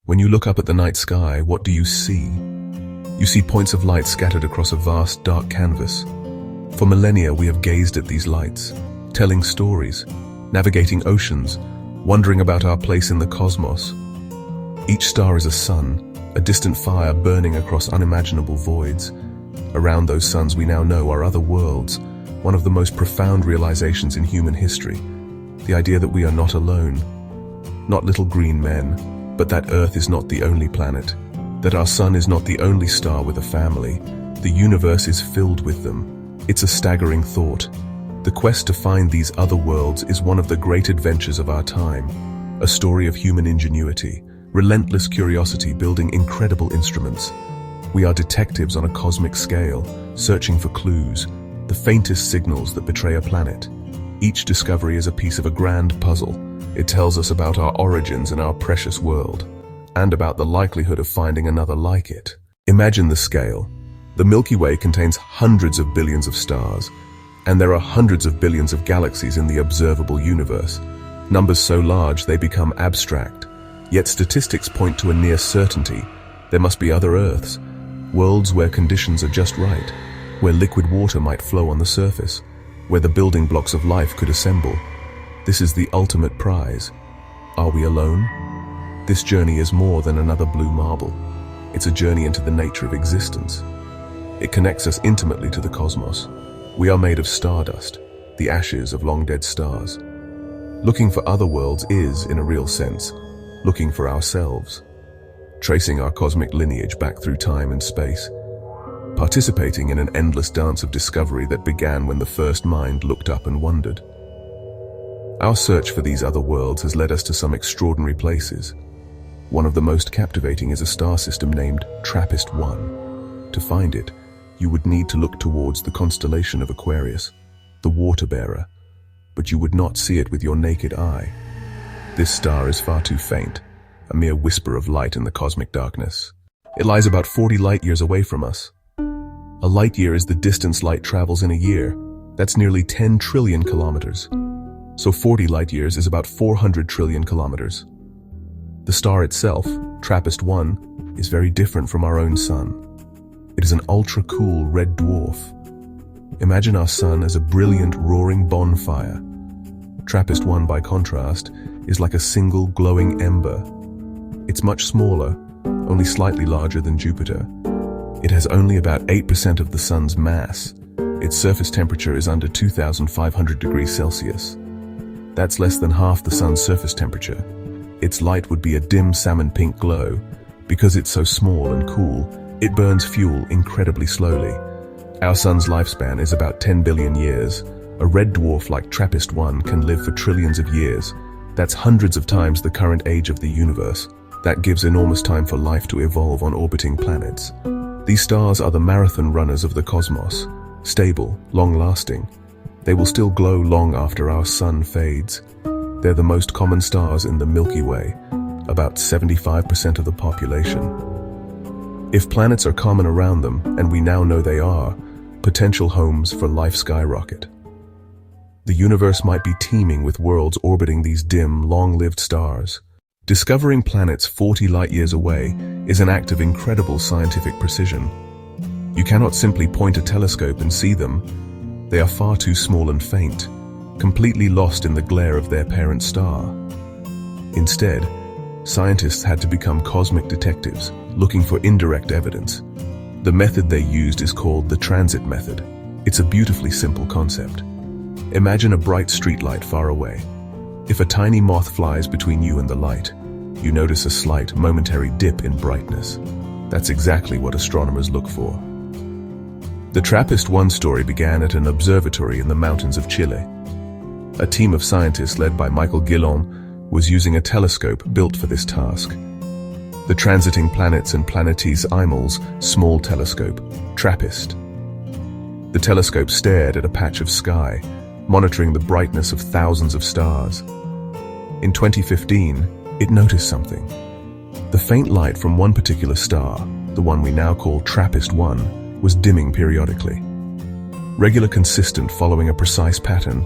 When you look up at the night sky, what do you see? You see points of light scattered across a vast, dark canvas. For millennia, we have gazed at these lights, telling stories, navigating oceans, wondering about our place in the cosmos. Each star is a sun, a distant fire burning across unimaginable voids. Around those suns we now know are other worlds, one of the most profound realizations in human history. The idea that we are not alone, not little green men, but that Earth is not the only planet, that our sun is not the only star with a family. The universe is filled with them. It's a staggering thought. The quest to find these other worlds is one of the great adventures of our time, a story of human ingenuity, relentless curiosity building incredible instruments. We are detectives on a cosmic scale, searching for clues, the faintest signals that betray a planet. Each discovery is a piece of a grand puzzle. It tells us about our origins and our precious world, and about the likelihood of finding another like it. Imagine the scale. The Milky Way contains hundreds of billions of stars, and there are hundreds of billions of galaxies in the observable universe. Numbers so large they become abstract. Yet statistics point to a near certainty. There must be other Earths, worlds where conditions are just right, where liquid water might flow on the surface, where the building blocks of life could assemble. This is the ultimate prize. Are we alone? This journey is more than another blue marble. It's a journey into the nature of existence. It connects us intimately to the cosmos. We are made of stardust, the ashes of long-dead stars. Looking for other worlds is, in a real sense, looking for ourselves, tracing our cosmic lineage back through time and space, participating in an endless dance of discovery that began when the first mind looked up and wondered. Our search for these other worlds has led us to some extraordinary places. One of the most captivating is a star system named Trappist-1. To find it, you would need to look towards the constellation of Aquarius, the water bearer, but you would not see it with your naked eye. This star is far too faint, a mere whisper of light in the cosmic darkness. It lies about 40 light-years away from us. A light-year is the distance light travels in a year. That's nearly 10 trillion kilometers. So 40 light-years is about 400 trillion kilometers. The star itself, Trappist-1, is very different from our own sun. It is an ultra-cool red dwarf. Imagine our sun as a brilliant, roaring bonfire. Trappist-1, by contrast, is like a single glowing ember. It's much smaller, only slightly larger than Jupiter. It has only about 8% of the sun's mass. Its surface temperature is under 2,500 degrees Celsius. That's less than half the sun's surface temperature. Its light would be a dim salmon pink glow. Because it's so small and cool, it burns fuel incredibly slowly. Our sun's lifespan is about 10 billion years. A red dwarf like Trappist-1 can live for trillions of years. That's hundreds of times the current age of the universe. That gives enormous time for life to evolve on orbiting planets. These stars are the marathon runners of the cosmos, stable, long-lasting. They will still glow long after our sun fades. They're the most common stars in the Milky Way, about 75% of the population. If planets are common around them, and we now know they are, potential homes for life skyrocket. The universe might be teeming with worlds orbiting these dim, long-lived stars. Discovering planets 40 light-years away is an act of incredible scientific precision. You cannot simply point a telescope and see them. They are far too small and faint, completely lost in the glare of their parent star. Instead, scientists had to become cosmic detectives, looking for indirect evidence. The method they used is called the transit method. It's a beautifully simple concept. Imagine a bright streetlight far away. If a tiny moth flies between you and the light, you notice a slight, momentary dip in brightness. That's exactly what astronomers look for. The Trappist-1 story began at an observatory in the mountains of Chile. A team of scientists led by Michael Guillaume was using a telescope built for this task. The Transiting Planets and Planetesimals Small Telescope, TRAPPIST. The telescope stared at a patch of sky, monitoring the brightness of thousands of stars. In 2015, it noticed something. The faint light from one particular star, the one we now call Trappist-1, was dimming periodically. Regular, consistent, following a precise pattern.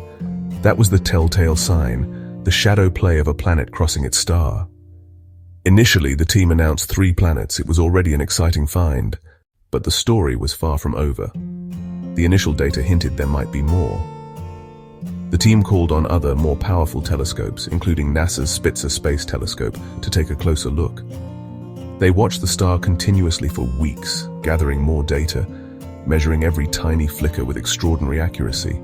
That was the telltale sign, the shadow play of a planet crossing its star. Initially, the team announced 3 planets. It was already an exciting find, but the story was far from over. The initial data hinted there might be more. The team called on other, more powerful telescopes, including NASA's Spitzer Space Telescope, to take a closer look. They watched the star continuously for weeks, gathering more data, measuring every tiny flicker with extraordinary accuracy.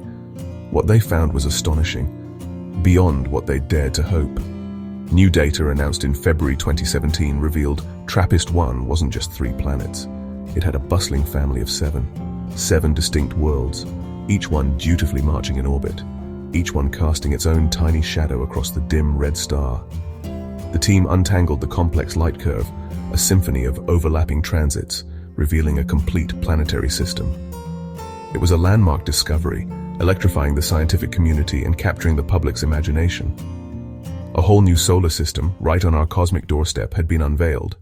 What they found was astonishing, beyond what they dared to hope. New data announced in February 2017 revealed Trappist-1 wasn't just 3 planets. It had a bustling family of 7 distinct worlds, each one dutifully marching in orbit, each one casting its own tiny shadow across the dim red star. The team untangled the complex light curve, a symphony of overlapping transits, revealing a complete planetary system. It was a landmark discovery, electrifying the scientific community and capturing the public's imagination. A whole new solar system, right on our cosmic doorstep, had been unveiled.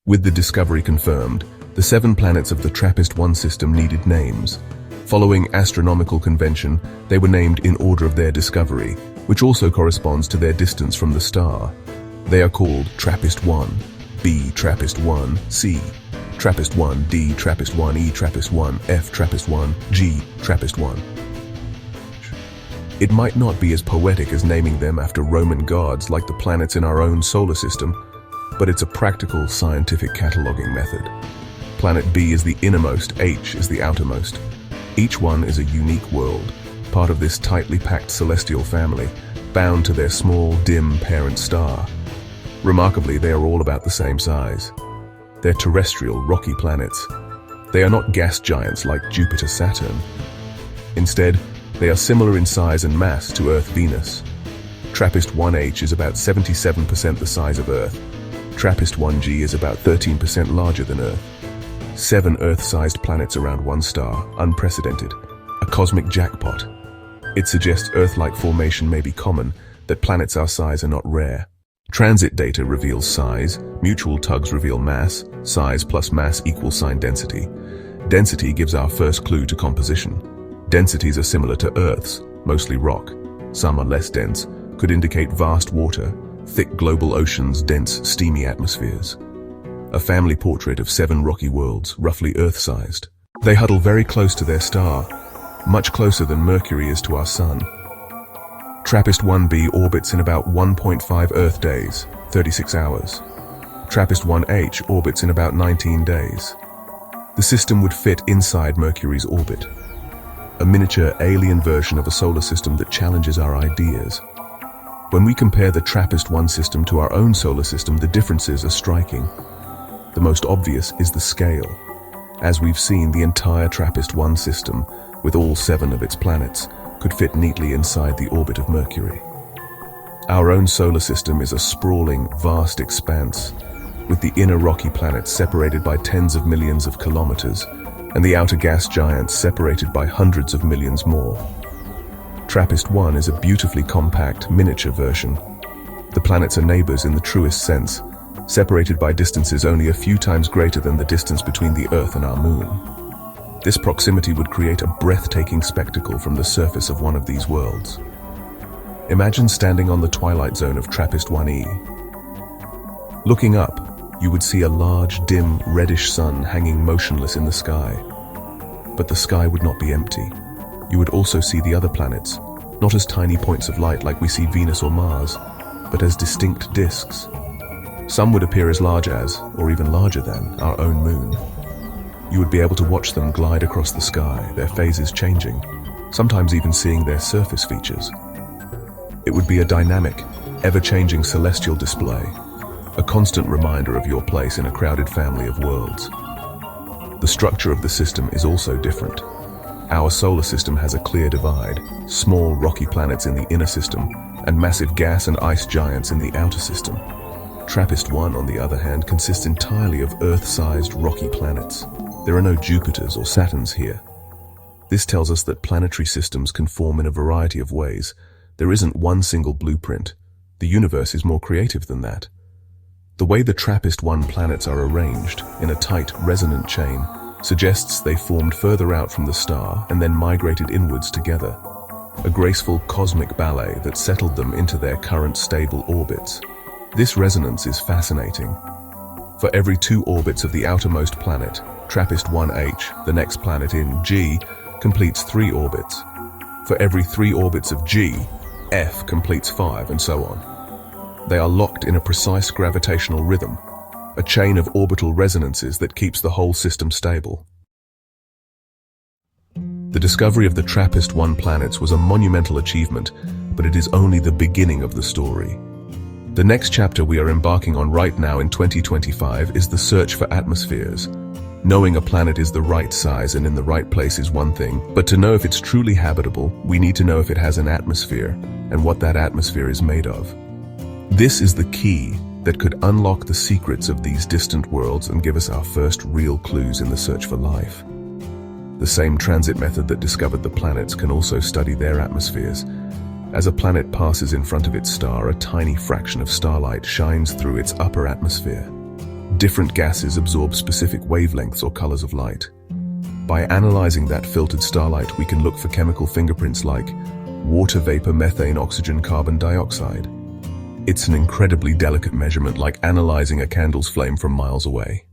With the discovery confirmed, the 7 planets of the Trappist-1 system needed names. Following astronomical convention, they were named in order of their discovery, which also corresponds to their distance from the star. They are called Trappist-1, B Trappist-1, C Trappist-1, D Trappist-1, E Trappist-1, F Trappist-1, G Trappist-1. It might not be as poetic as naming them after Roman gods like the planets in our own solar system, but it's a practical scientific cataloging method. Planet B is the innermost, H is the outermost. Each one is a unique world, part of this tightly packed celestial family, bound to their small, dim parent star. Remarkably, they are all about the same size. They're terrestrial, rocky planets. They are not gas giants like Jupiter-Saturn. Instead, they are similar in size and mass to Earth-Venus. Trappist-1H is about 77% the size of Earth. Trappist-1G is about 13% larger than Earth. 7 Earth-sized planets around one star, unprecedented. A cosmic jackpot. It suggests Earth-like formation may be common, that planets our size are not rare. Transit data reveals size, mutual tugs reveal mass, size plus mass equals sign density. Density gives our first clue to composition. Densities are similar to Earth's, mostly rock. Some are less dense, could indicate vast water, thick global oceans, dense, steamy atmospheres. A family portrait of 7 rocky worlds, roughly Earth-sized. They huddle very close to their star, much closer than Mercury is to our Sun. Trappist-1b orbits in about 1.5 Earth days, 36 hours. Trappist-1h orbits in about 19 days. The system would fit inside Mercury's orbit. A miniature alien version of a solar system that challenges our ideas. When we compare the Trappist-1 system to our own solar system, the differences are striking. The most obvious is the scale. As we've seen, the entire Trappist-1 system, with all 7 of its planets, could fit neatly inside the orbit of Mercury. Our own solar system is a sprawling, vast expanse, with the inner rocky planets separated by tens of millions of kilometers, and the outer gas giants separated by hundreds of millions more. Trappist-1 is a beautifully compact, miniature version. The planets are neighbors in the truest sense, separated by distances only a few times greater than the distance between the Earth and our Moon. This proximity would create a breathtaking spectacle from the surface of one of these worlds. Imagine standing on the twilight zone of Trappist-1e. Looking up, you would see a large, dim, reddish sun hanging motionless in the sky. But the sky would not be empty. You would also see the other planets, not as tiny points of light like we see Venus or Mars, but as distinct disks. Some would appear as large as, or even larger than, our own moon. You would be able to watch them glide across the sky, their phases changing, sometimes even seeing their surface features. It would be a dynamic, ever-changing celestial display, a constant reminder of your place in a crowded family of worlds. The structure of the system is also different. Our solar system has a clear divide, small rocky planets in the inner system, and massive gas and ice giants in the outer system. Trappist-1, on the other hand, consists entirely of Earth-sized rocky planets. There are no Jupiters or Saturns here. This tells us that planetary systems can form in a variety of ways. There isn't one single blueprint. The universe is more creative than that. The way the Trappist-1 planets are arranged, in a tight, resonant chain, suggests they formed further out from the star and then migrated inwards together. A graceful cosmic ballet that settled them into their current stable orbits. This resonance is fascinating. For every 2 orbits of the outermost planet, Trappist-1H, the next planet in G, completes 3 orbits. For every 3 orbits of G, F completes 5, and so on. They are locked in a precise gravitational rhythm, a chain of orbital resonances that keeps the whole system stable. The discovery of the Trappist-1 planets was a monumental achievement, but it is only the beginning of the story. The next chapter we are embarking on right now in 2025 is the search for atmospheres. Knowing a planet is the right size and in the right place is one thing, but to know if it's truly habitable, we need to know if it has an atmosphere and what that atmosphere is made of. This is the key that could unlock the secrets of these distant worlds and give us our first real clues in the search for life. The same transit method that discovered the planets can also study their atmospheres. As a planet passes in front of its star, a tiny fraction of starlight shines through its upper atmosphere. Different gases absorb specific wavelengths or colors of light. By analyzing that filtered starlight, we can look for chemical fingerprints like water vapor, methane, oxygen, carbon dioxide. It's an incredibly delicate measurement, like analyzing a candle's flame from miles away.